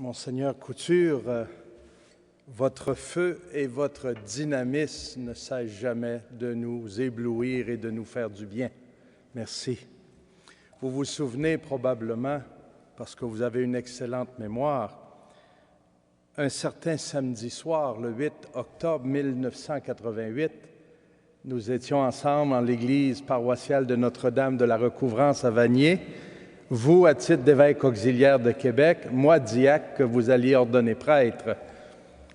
Monseigneur Couture, votre feu et votre dynamisme ne cessent jamais de nous éblouir et de nous faire du bien. Merci. Vous vous souvenez probablement, parce que vous avez une excellente mémoire, un certain samedi soir, le 8 octobre 1988, nous étions ensemble en l'église paroissiale de Notre-Dame de la Recouvrance à Vanier, vous à titre d'évêque auxiliaire de Québec, moi diacre que vous alliez ordonner prêtre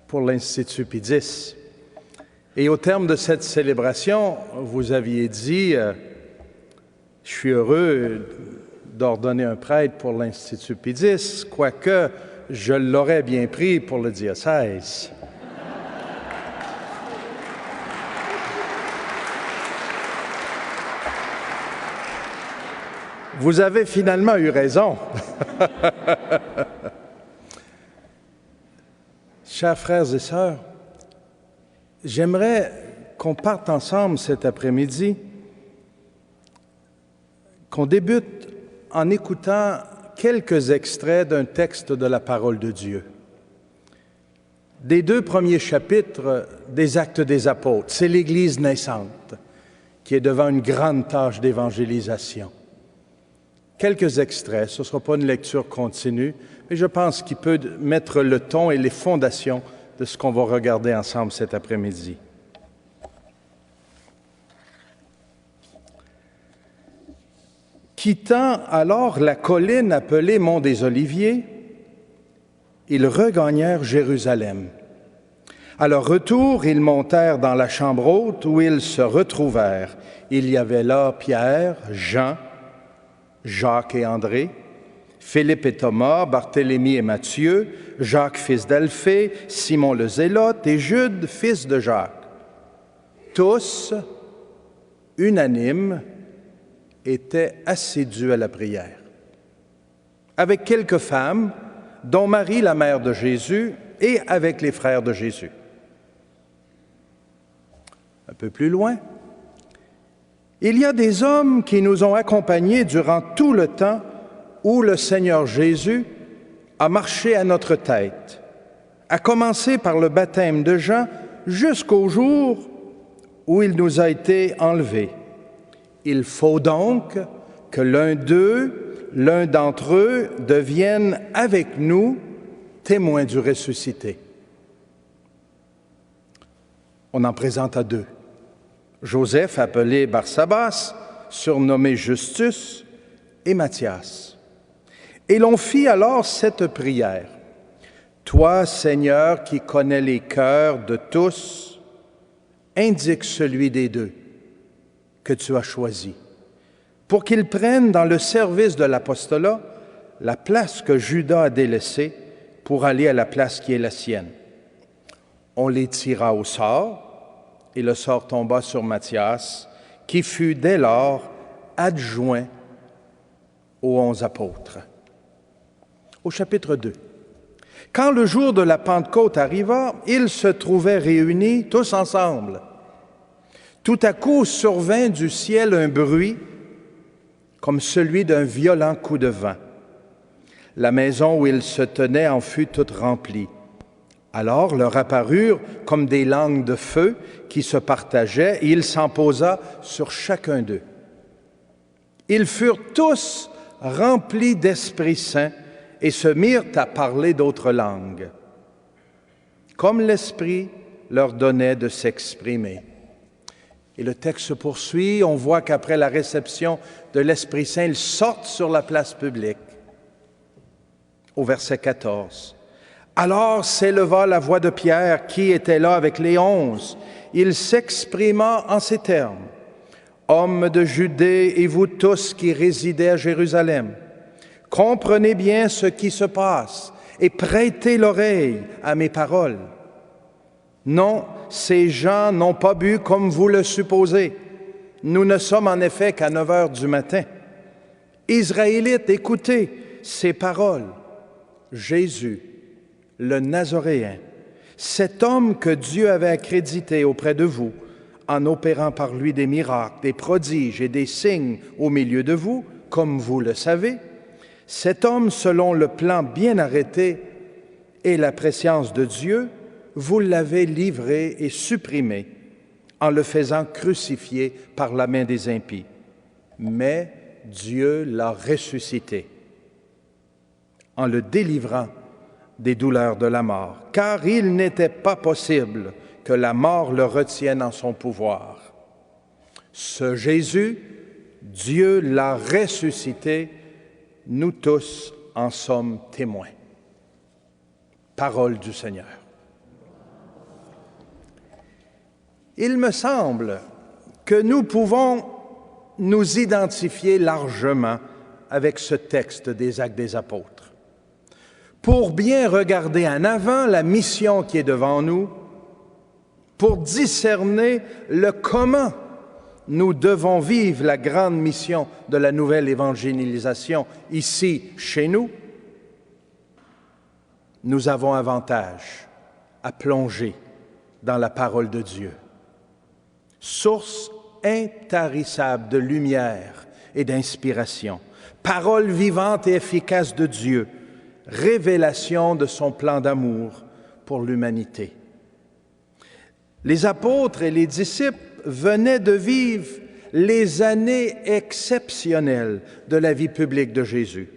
pour l'Institut Pie-X. Et au terme de cette célébration, vous aviez dit « Je suis heureux d'ordonner un prêtre pour l'Institut Pie-X, quoique je l'aurais bien pris pour le diocèse. » Vous avez finalement eu raison. Chers frères et sœurs, j'aimerais qu'on parte ensemble cet après-midi, qu'on débute en écoutant quelques extraits d'un texte de la parole de Dieu. Des 2 premiers chapitres des Actes des Apôtres, c'est l'Église naissante qui est devant une grande tâche d'évangélisation. Quelques extraits, ce ne sera pas une lecture continue, mais je pense qu'il peut mettre le ton et les fondations de ce qu'on va regarder ensemble cet après-midi. Quittant alors la colline appelée Mont des Oliviers, ils regagnèrent Jérusalem. À leur retour, ils montèrent dans la chambre haute où ils se retrouvèrent. Il y avait là Pierre, Jean, Jacques et André, Philippe et Thomas, Barthélemy et Matthieu, Jacques fils d'Alphée, Simon le Zélote et Jude fils de Jacques. Tous, unanimes, étaient assidus à la prière. Avec quelques femmes, dont Marie, la mère de Jésus, et avec les frères de Jésus. Un peu plus loin, il y a des hommes qui nous ont accompagnés durant tout le temps où le Seigneur Jésus a marché à notre tête, à commencer par le baptême de Jean jusqu'au jour où il nous a été enlevé. Il faut donc que l'un d'entre eux devienne avec nous témoin du ressuscité. On en présenta 2. Joseph, appelé Barsabas, surnommé Justus, et Matthias. Et l'on fit alors cette prière. Toi, Seigneur, qui connais les cœurs de tous, indique celui des 2 que tu as choisi, pour qu'il prenne dans le service de l'apostolat la place que Judas a délaissée pour aller à la place qui est la sienne. On les tira au sort, et le sort tomba sur Matthias, qui fut dès lors adjoint aux 11 apôtres. Au chapitre 2. Quand le jour de la Pentecôte arriva, ils se trouvaient réunis tous ensemble. Tout à coup survint du ciel un bruit comme celui d'un violent coup de vent. La maison où ils se tenaient en fut toute remplie. Alors leur apparurent comme des langues de feu qui se partageaient, et il s'en posa sur chacun d'eux. Ils furent tous remplis d'Esprit Saint et se mirent à parler d'autres langues, comme l'Esprit leur donnait de s'exprimer. Et le texte se poursuit, on voit qu'après la réception de l'Esprit Saint, ils sortent sur la place publique. Au verset 14. Alors s'éleva la voix de Pierre, qui était là avec les 11. Il s'exprima en ces termes. « Hommes de Judée et vous tous qui résidez à Jérusalem, comprenez bien ce qui se passe et prêtez l'oreille à mes paroles. Non, ces gens n'ont pas bu comme vous le supposez. Nous ne sommes en effet qu'à 9 heures du matin. Israélites, écoutez ces paroles. Jésus, le Nazoréen, cet homme que Dieu avait accrédité auprès de vous, en opérant par lui des miracles, des prodiges et des signes au milieu de vous, comme vous le savez, cet homme, selon le plan bien arrêté, et la prescience de Dieu, vous l'avez livré et supprimé en le faisant crucifier par la main des impies. Mais Dieu l'a ressuscité en le délivrant des douleurs de la mort, car il n'était pas possible que la mort le retienne en son pouvoir. Ce Jésus, Dieu l'a ressuscité, nous tous en sommes témoins. Parole du Seigneur. Il me semble que nous pouvons nous identifier largement avec ce texte des Actes des Apôtres. Pour bien regarder en avant la mission qui est devant nous, pour discerner le comment nous devons vivre la grande mission de la nouvelle évangélisation ici, chez nous, nous avons avantage à plonger dans la parole de Dieu. Source intarissable de lumière et d'inspiration, parole vivante et efficace de Dieu, révélation de son plan d'amour pour l'humanité. Les apôtres et les disciples venaient de vivre les années exceptionnelles de la vie publique de Jésus.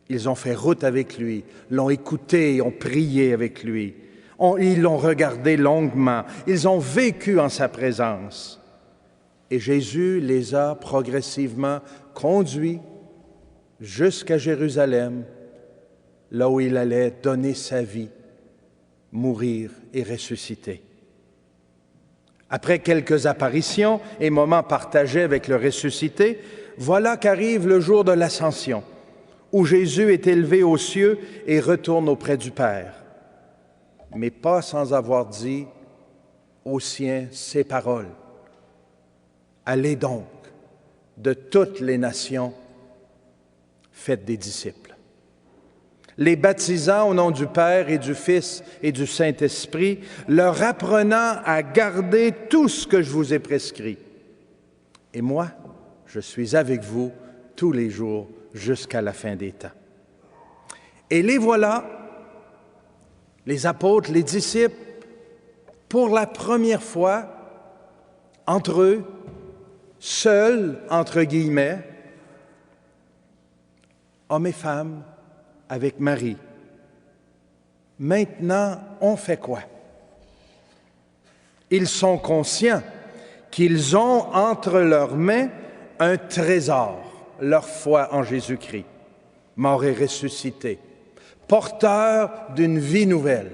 Ils ont fait route avec lui, l'ont écouté, ont prié avec lui, ils l'ont regardé longuement, ils ont vécu en sa présence. Et Jésus les a progressivement conduits jusqu'à Jérusalem, là où il allait donner sa vie, mourir et ressusciter. Après quelques apparitions et moments partagés avec le ressuscité, voilà qu'arrive le jour de l'Ascension, où Jésus est élevé aux cieux et retourne auprès du Père, mais pas sans avoir dit aux siens ces paroles. Allez donc de toutes les nations, faites des disciples, les baptisant au nom du Père et du Fils et du Saint-Esprit, leur apprenant à garder tout ce que je vous ai prescrit. Et moi, je suis avec vous tous les jours jusqu'à la fin des temps. Et les voilà, les apôtres, les disciples, pour la première fois, entre eux, seuls, entre guillemets, hommes et femmes, avec Marie. Maintenant, on fait quoi? Ils sont conscients qu'ils ont entre leurs mains un trésor, leur foi en Jésus-Christ, mort et ressuscité, porteur d'une vie nouvelle.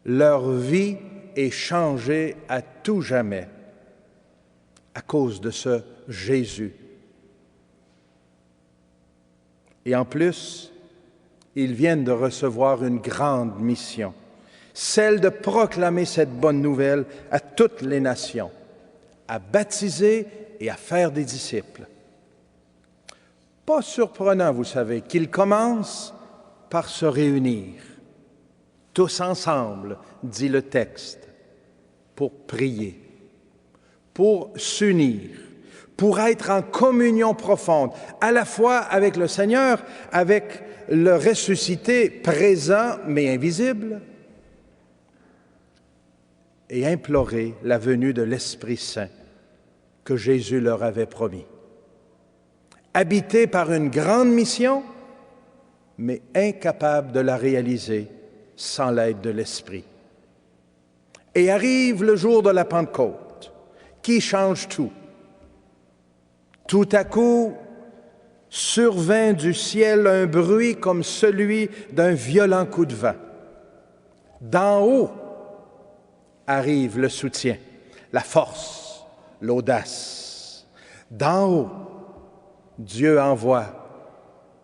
Leur vie est changée à tout jamais à cause de ce Jésus. Et en plus, ils viennent de recevoir une grande mission, celle de proclamer cette bonne nouvelle à toutes les nations, à baptiser et à faire des disciples. Pas surprenant, vous savez, qu'ils commencent par se réunir, tous ensemble, dit le texte, pour prier, pour s'unir, pour être en communion profonde, à la fois avec le Seigneur, avec le ressuscité présent mais invisible, et implorer la venue de l'Esprit Saint que Jésus leur avait promis. Habités par une grande mission, mais incapables de la réaliser sans l'aide de l'Esprit. Et arrive le jour de la Pentecôte, qui change tout. Tout à coup, survint du ciel un bruit comme celui d'un violent coup de vent. D'en haut arrive le soutien, la force, l'audace. D'en haut, Dieu envoie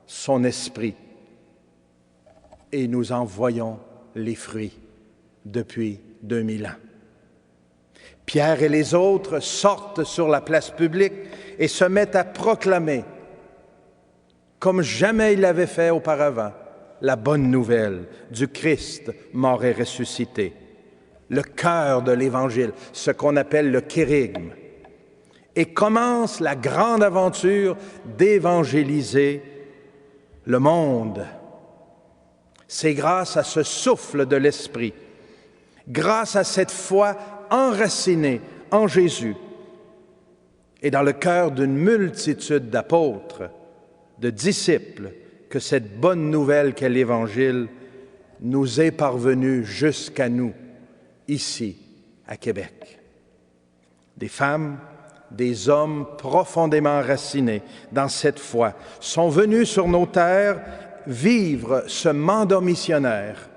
son esprit et nous en voyons les fruits depuis 2000 ans. Pierre et les autres sortent sur la place publique et se mettent à proclamer, comme jamais ils l'avaient fait auparavant, la bonne nouvelle du Christ mort et ressuscité, le cœur de l'Évangile, ce qu'on appelle le kérygme, et commence la grande aventure d'évangéliser le monde. C'est grâce à ce souffle de l'Esprit, grâce à cette foi enracinée en Jésus et dans le cœur d'une multitude d'apôtres, de disciples, que cette bonne nouvelle qu'est l'Évangile nous est parvenue jusqu'à nous, ici, à Québec. Des femmes, des hommes profondément enracinés dans cette foi sont venus sur nos terres vivre ce mandat missionnaire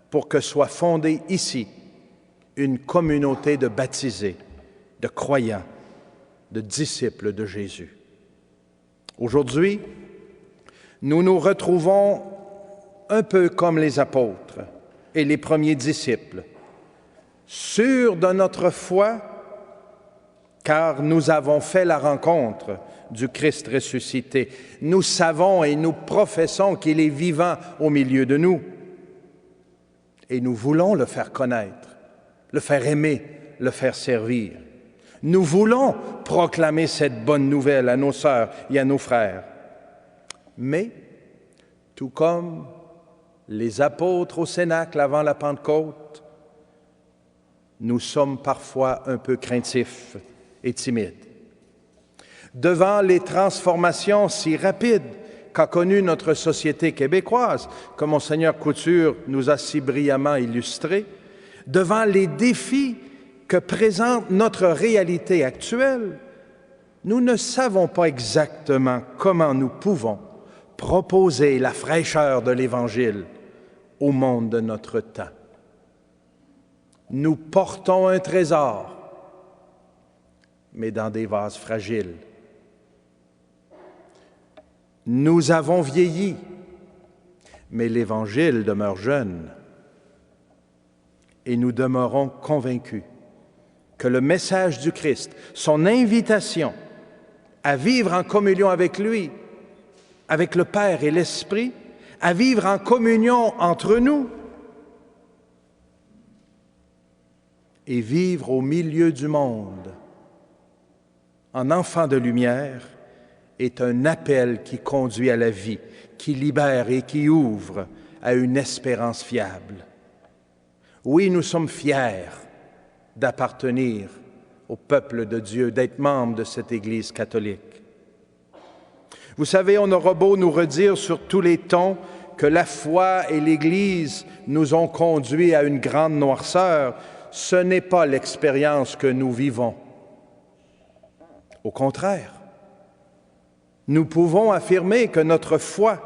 pour que soit fondée ici une communauté de baptisés, de croyants, de disciples de Jésus. Aujourd'hui, nous nous retrouvons un peu comme les apôtres et les premiers disciples, sûrs de notre foi, car nous avons fait la rencontre du Christ ressuscité. Nous savons et nous professons qu'il est vivant au milieu de nous. Et nous voulons le faire connaître, le faire aimer, le faire servir. Nous voulons proclamer cette bonne nouvelle à nos sœurs et à nos frères. Mais, tout comme les apôtres au Cénacle avant la Pentecôte, nous sommes parfois un peu craintifs et timides. Devant les transformations si rapides qu'a connues notre société québécoise, comme Monseigneur Couture nous a si brillamment illustré, devant les défis que présente notre réalité actuelle, nous ne savons pas exactement comment nous pouvons proposer la fraîcheur de l'Évangile au monde de notre temps. Nous portons un trésor, mais dans des vases fragiles. Nous avons vieilli, mais l'Évangile demeure jeune. Et nous demeurons convaincus que le message du Christ, son invitation à vivre en communion avec lui, avec le Père et l'Esprit, à vivre en communion entre nous et vivre au milieu du monde en enfant de lumière, est un appel qui conduit à la vie, qui libère et qui ouvre à une espérance fiable. Oui, nous sommes fiers d'appartenir au peuple de Dieu, d'être membres de cette Église catholique. Vous savez, on aura beau nous redire sur tous les tons que la foi et l'Église nous ont conduits à une grande noirceur, ce n'est pas l'expérience que nous vivons. Au contraire, nous pouvons affirmer que notre foi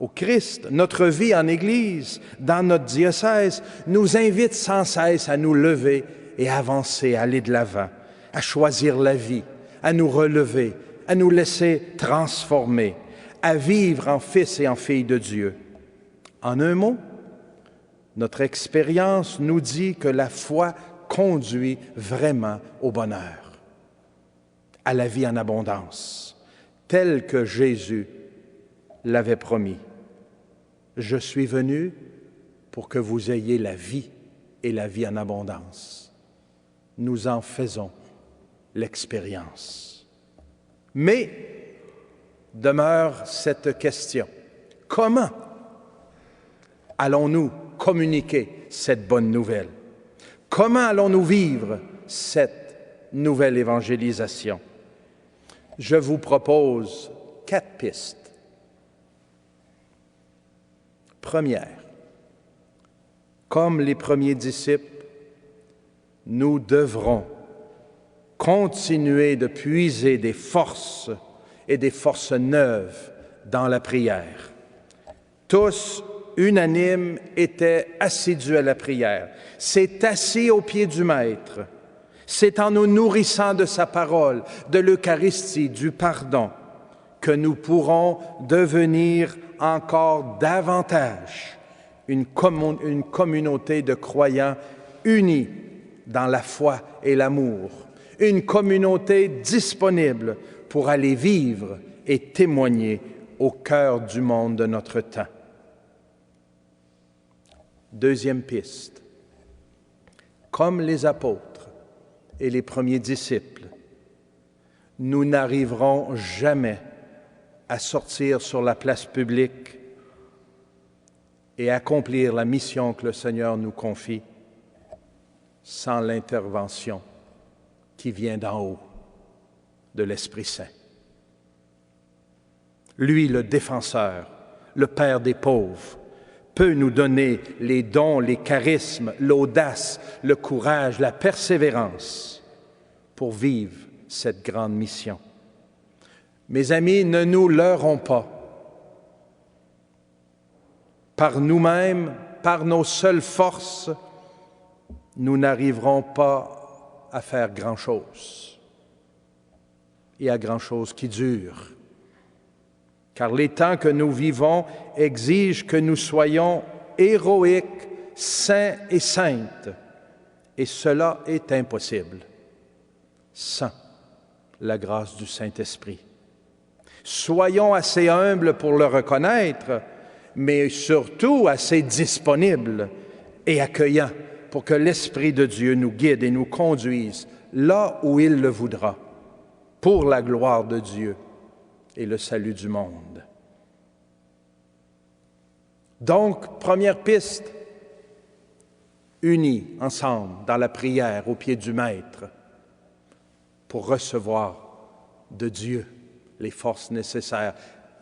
au Christ, notre vie en Église, dans notre diocèse, nous invite sans cesse à nous lever et à avancer, à aller de l'avant, à choisir la vie, à nous relever, à nous laisser transformer, à vivre en fils et en filles de Dieu. En un mot, notre expérience nous dit que la foi conduit vraiment au bonheur, à la vie en abondance, telle que Jésus l'avait promis. Je suis venu pour que vous ayez la vie et la vie en abondance. Nous en faisons l'expérience. Mais demeure cette question. Comment allons-nous communiquer cette bonne nouvelle? Comment allons-nous vivre cette nouvelle évangélisation? Je vous propose 4 pistes. Première, comme les premiers disciples, nous devrons continuer de puiser des forces et des forces neuves dans la prière. Tous, unanimes, étaient assidus à la prière. C'est assis aux pieds du Maître. C'est en nous nourrissant de sa parole, de l'Eucharistie, du pardon, que nous pourrons devenir encore davantage une communauté de croyants unis dans la foi et l'amour, une communauté disponible pour aller vivre et témoigner au cœur du monde de notre temps. Deuxième piste, comme les apôtres et les premiers disciples, nous n'arriverons jamais à sortir sur la place publique et accomplir la mission que le Seigneur nous confie sans l'intervention qui vient d'en haut, de l'Esprit Saint. Lui, le défenseur, le Père des pauvres, peut nous donner les dons, les charismes, l'audace, le courage, la persévérance pour vivre cette grande mission. Mes amis, ne nous leurrons pas. Par nous-mêmes, par nos seules forces, nous n'arriverons pas à faire grand-chose. Et à grand-chose qui dure. Car les temps que nous vivons exigent que nous soyons héroïques, saints et saintes. Et cela est impossible sans la grâce du Saint-Esprit. Soyons assez humbles pour le reconnaître, mais surtout assez disponibles et accueillants pour que l'Esprit de Dieu nous guide et nous conduise là où il le voudra, pour la gloire de Dieu et le salut du monde. Donc, première piste, unis ensemble dans la prière au pied du Maître pour recevoir de Dieu les forces nécessaires.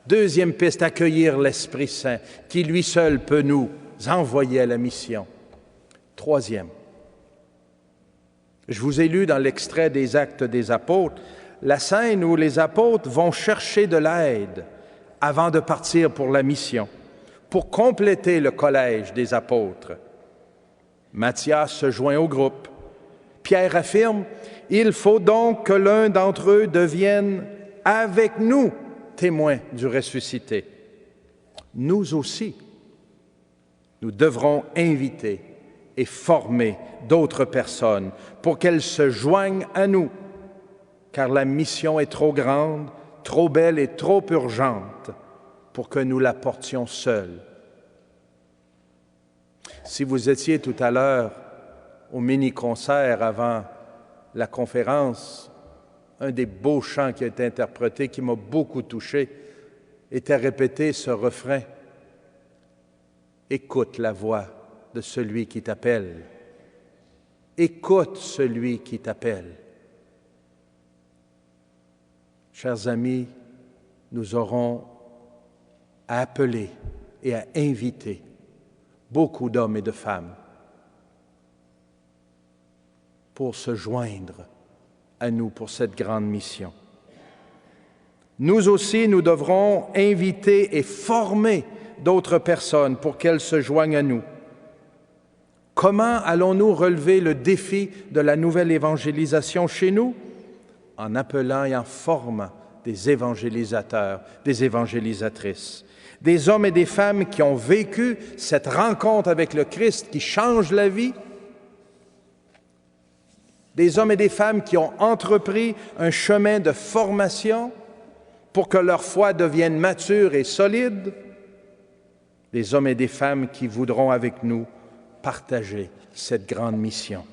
Deuxième piste, accueillir l'Esprit Saint qui lui seul peut nous envoyer à la mission. Troisième, je vous ai lu dans l'extrait des Actes des Apôtres la scène où les apôtres vont chercher de l'aide avant de partir pour la mission, pour compléter le collège des apôtres. Matthias se joint au groupe. Pierre affirme « Il faut donc que l'un d'entre eux devienne avec nous témoin du ressuscité. » Nous aussi, nous devrons inviter et former d'autres personnes pour qu'elles se joignent à nous, car la mission est trop grande, trop belle et trop urgente pour que nous la portions seuls. Si vous étiez tout à l'heure au mini-concert avant la conférence, un des beaux chants qui a été interprété, qui m'a beaucoup touché, était répété ce refrain. Écoute la voix de celui qui t'appelle. Écoute celui qui t'appelle. Chers amis, nous aurons à appeler et à inviter beaucoup d'hommes et de femmes pour se joindre à nous pour cette grande mission. Nous aussi, nous devrons inviter et former d'autres personnes pour qu'elles se joignent à nous. Comment allons-nous relever le défi de la nouvelle évangélisation chez nous? En appelant et en formant des évangélisateurs, des évangélisatrices, des hommes et des femmes qui ont vécu cette rencontre avec le Christ qui change la vie, des hommes et des femmes qui ont entrepris un chemin de formation pour que leur foi devienne mature et solide, des hommes et des femmes qui voudront avec nous partager cette grande mission.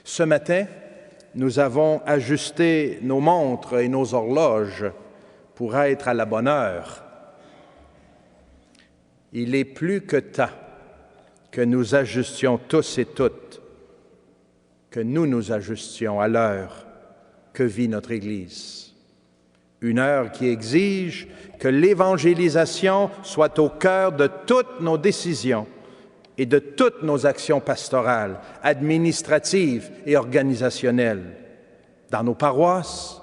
Ce matin, nous avons ajusté nos montres et nos horloges pour être à la bonne heure. Il est plus que temps que nous ajustions tous et toutes, que nous nous ajustions à l'heure que vit notre Église. Une heure qui exige que l'évangélisation soit au cœur de toutes nos décisions et de toutes nos actions pastorales, administratives et organisationnelles, dans nos paroisses,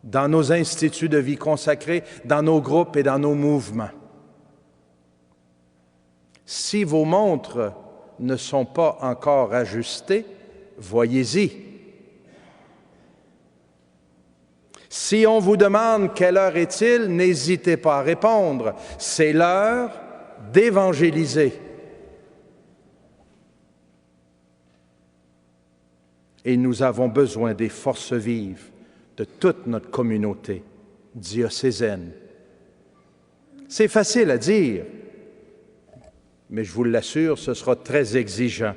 dans nos instituts de vie consacrés, dans nos groupes et dans nos mouvements. Si vos montres ne sont pas encore ajustées, voyez-y. Si on vous demande quelle heure est-il, n'hésitez pas à répondre. C'est l'heure d'évangéliser. Et nous avons besoin des forces vives de toute notre communauté diocésaine. C'est facile à dire, mais je vous l'assure, ce sera très exigeant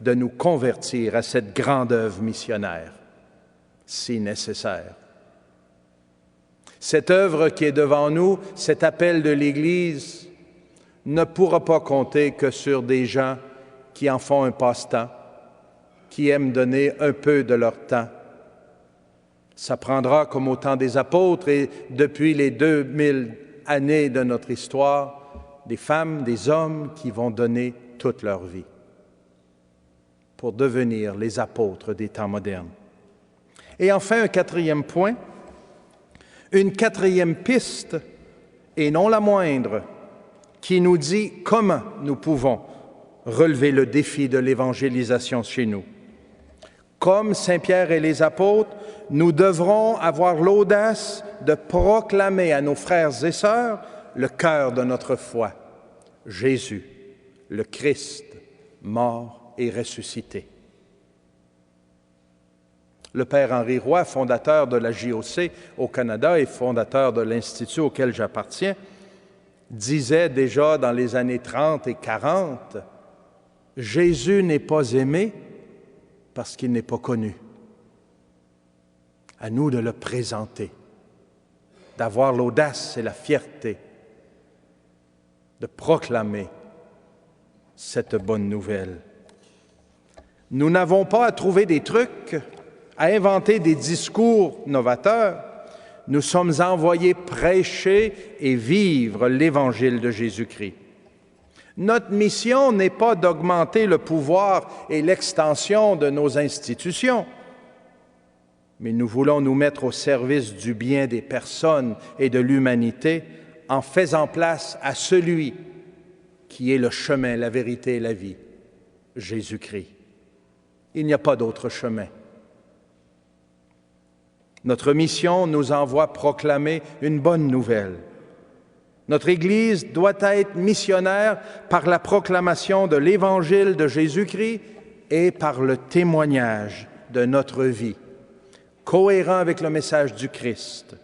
de nous convertir à cette grande œuvre missionnaire, si nécessaire. Cette œuvre qui est devant nous, cet appel de l'Église, ne pourra pas compter que sur des gens qui en font un passe-temps, qui aiment donner un peu de leur temps. Ça prendra, comme au temps des apôtres et depuis les 2000 années de notre histoire, des femmes, des hommes qui vont donner toute leur vie pour devenir les apôtres des temps modernes. Et enfin, un quatrième point, une quatrième piste, et non la moindre, qui nous dit comment nous pouvons relever le défi de l'évangélisation chez nous. Comme Saint Pierre et les apôtres, nous devrons avoir l'audace de proclamer à nos frères et sœurs le cœur de notre foi, Jésus, le Christ, mort et ressuscité. Le Père Henri Roy, fondateur de la JOC au Canada et fondateur de l'Institut auquel j'appartiens, disait déjà dans les années 30 et 40, « Jésus n'est pas aimé parce qu'il n'est pas connu. À nous de le présenter, d'avoir l'audace et la fierté de proclamer cette bonne nouvelle. Nous n'avons pas à trouver des trucs, à inventer des discours novateurs. Nous sommes envoyés prêcher et vivre l'Évangile de Jésus-Christ. Notre mission n'est pas d'augmenter le pouvoir et l'extension de nos institutions, mais nous voulons nous mettre au service du bien des personnes et de l'humanité en faisant place à celui qui est le chemin, la vérité et la vie, Jésus-Christ. Il n'y a pas d'autre chemin. Notre mission nous envoie proclamer une bonne nouvelle. Notre Église doit être missionnaire par la proclamation de l'Évangile de Jésus-Christ et par le témoignage de notre vie, cohérent avec le message du Christ.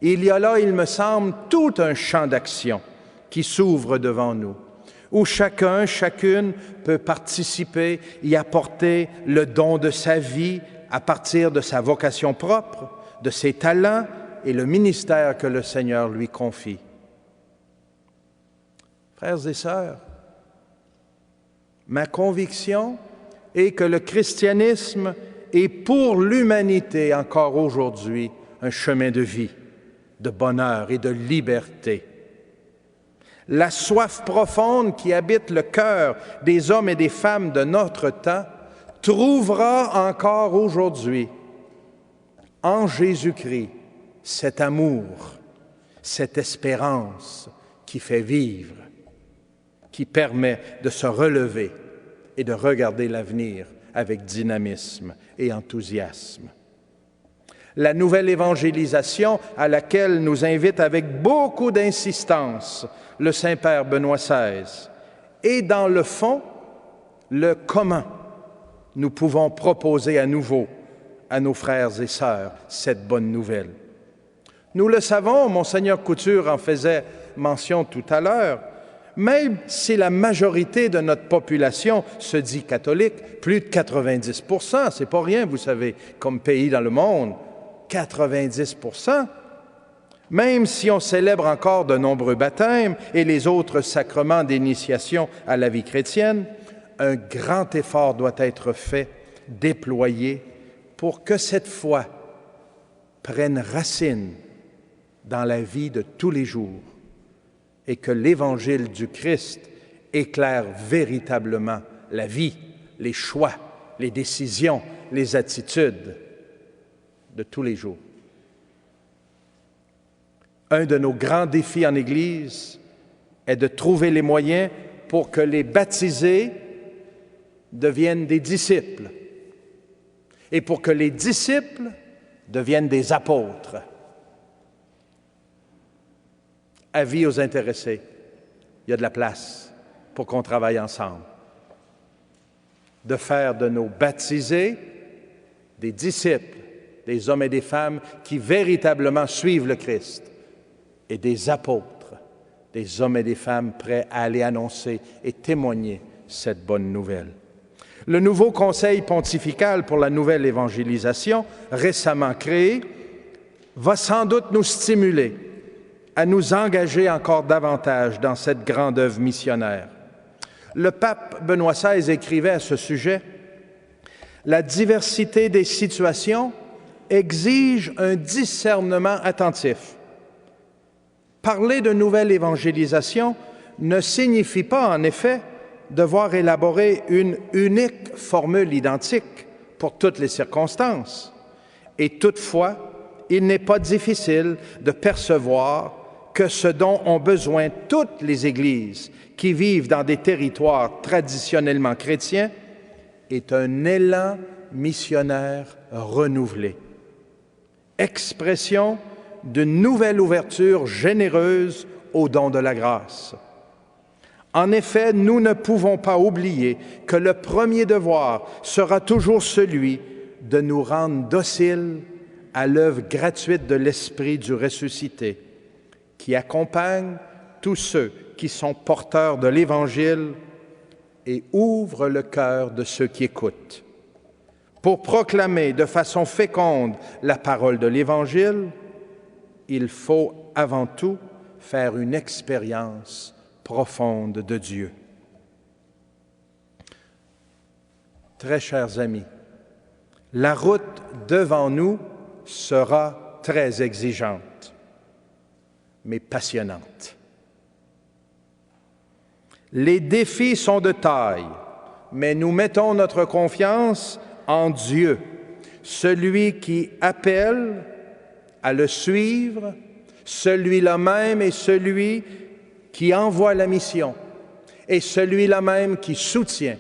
Il y a là, il me semble, tout un champ d'action qui s'ouvre devant nous, où chacun, chacune peut participer, y apporter le don de sa vie à partir de sa vocation propre, de ses talents et le ministère que le Seigneur lui confie. Frères et sœurs, ma conviction est que le christianisme est pour l'humanité encore aujourd'hui un chemin de vie, de bonheur et de liberté. La soif profonde qui habite le cœur des hommes et des femmes de notre temps trouvera encore aujourd'hui en Jésus-Christ cet amour, cette espérance qui fait vivre, qui permet de se relever et de regarder l'avenir avec dynamisme et enthousiasme. La nouvelle évangélisation à laquelle nous invite avec beaucoup d'insistance le Saint-Père Benoît XVI est dans le fond le comment nous pouvons proposer à nouveau à nos frères et sœurs cette bonne nouvelle. Nous le savons, Monseigneur Couture en faisait mention tout à l'heure, même si la majorité de notre population se dit catholique, plus de 90%, c'est pas rien, vous savez, comme pays dans le monde, 90%, même si on célèbre encore de nombreux baptêmes et les autres sacrements d'initiation à la vie chrétienne, un grand effort doit être fait, déployé, pour que cette foi prenne racine dans la vie de tous les jours et que l'Évangile du Christ éclaire véritablement la vie, les choix, les décisions, les attitudes de tous les jours. Un de nos grands défis en Église est de trouver les moyens pour que les baptisés deviennent des disciples et pour que les disciples deviennent des apôtres. Avis aux intéressés, il y a de la place pour qu'on travaille ensemble. De faire de nos baptisés des disciples, des hommes et des femmes qui véritablement suivent le Christ, et des apôtres, des hommes et des femmes prêts à aller annoncer et témoigner cette bonne nouvelle. Le nouveau Conseil pontifical pour la nouvelle évangélisation, récemment créé, va sans doute nous stimuler à nous engager encore davantage dans cette grande œuvre missionnaire. Le pape Benoît XVI écrivait à ce sujet: « La diversité des situations exige un discernement attentif. Parler de nouvelle évangélisation ne signifie pas, en effet, devoir élaborer une unique formule identique pour toutes les circonstances. Et toutefois, il n'est pas difficile de percevoir que ce dont ont besoin toutes les Églises qui vivent dans des territoires traditionnellement chrétiens est un élan missionnaire renouvelé, expression d'une nouvelle ouverture généreuse aux dons de la grâce. En effet, nous ne pouvons pas oublier que le premier devoir sera toujours celui de nous rendre dociles à l'œuvre gratuite de l'Esprit du ressuscité, qui accompagne tous ceux qui sont porteurs de l'Évangile et ouvre le cœur de ceux qui écoutent. Pour proclamer de façon féconde la parole de l'Évangile, il faut avant tout faire une expérience profonde de Dieu. Très chers amis, la route devant nous sera très exigeante, mais passionnante. Les défis sont de taille, mais nous mettons notre confiance en Dieu, celui qui appelle à le suivre, celui-là même est celui qui envoie la mission et celui-là même qui soutient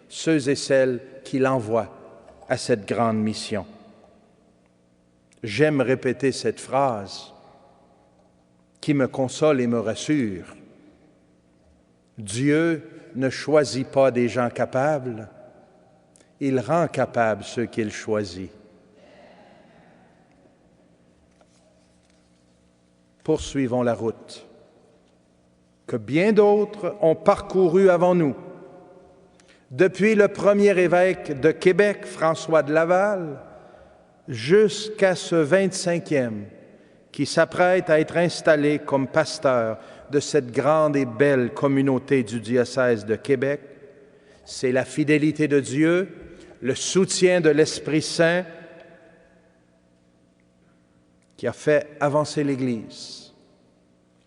ceux et celles qui l'envoient à cette grande mission. J'aime répéter cette phrase qui me console et me rassure. Dieu ne choisit pas des gens capables, il rend capables ceux qu'il choisit. Poursuivons la route que bien d'autres ont parcourue avant nous. Depuis le premier évêque de Québec, François de Laval, jusqu'à ce 25e qui s'apprête à être installé comme pasteur de cette grande et belle communauté du diocèse de Québec, c'est la fidélité de Dieu, le soutien de l'Esprit Saint qui a fait avancer l'Église,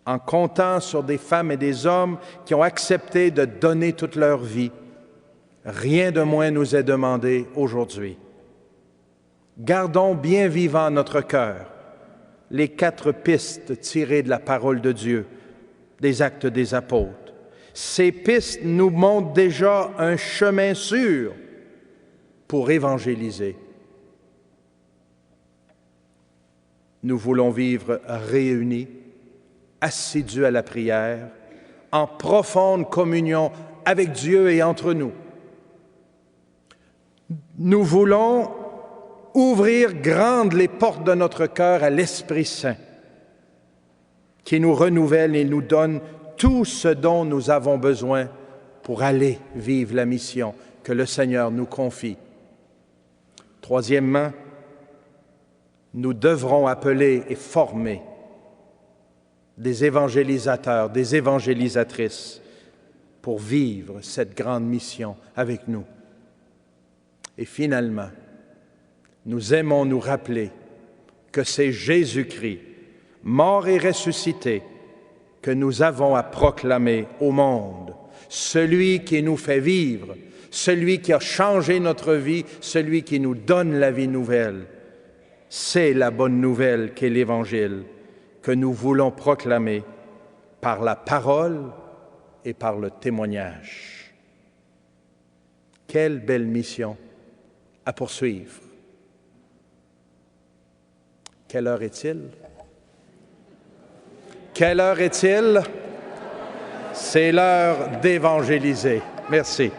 en comptant sur des femmes et des hommes qui ont accepté de donner toute leur vie. Rien de moins nous est demandé aujourd'hui. Gardons bien vivant notre cœur les 4 pistes tirées de la parole de Dieu, des Actes des Apôtres. Ces pistes nous montrent déjà un chemin sûr pour évangéliser. Nous voulons vivre réunis, assidus à la prière, en profonde communion avec Dieu et entre nous. Nous voulons ouvrir grandes les portes de notre cœur à l'Esprit Saint, qui nous renouvelle et nous donne tout ce dont nous avons besoin pour aller vivre la mission que le Seigneur nous confie. Troisièmement, nous devrons appeler et former des évangélisateurs, des évangélisatrices pour vivre cette grande mission avec nous. Et finalement, nous aimons nous rappeler que c'est Jésus-Christ, mort et ressuscité, que nous avons à proclamer au monde, celui qui nous fait vivre, celui qui a changé notre vie, celui qui nous donne la vie nouvelle. C'est la bonne nouvelle qu'est l'Évangile que nous voulons proclamer par la parole et par le témoignage. Quelle belle mission à poursuivre. Quelle heure est-il? Quelle heure est-il? C'est l'heure d'évangéliser. Merci.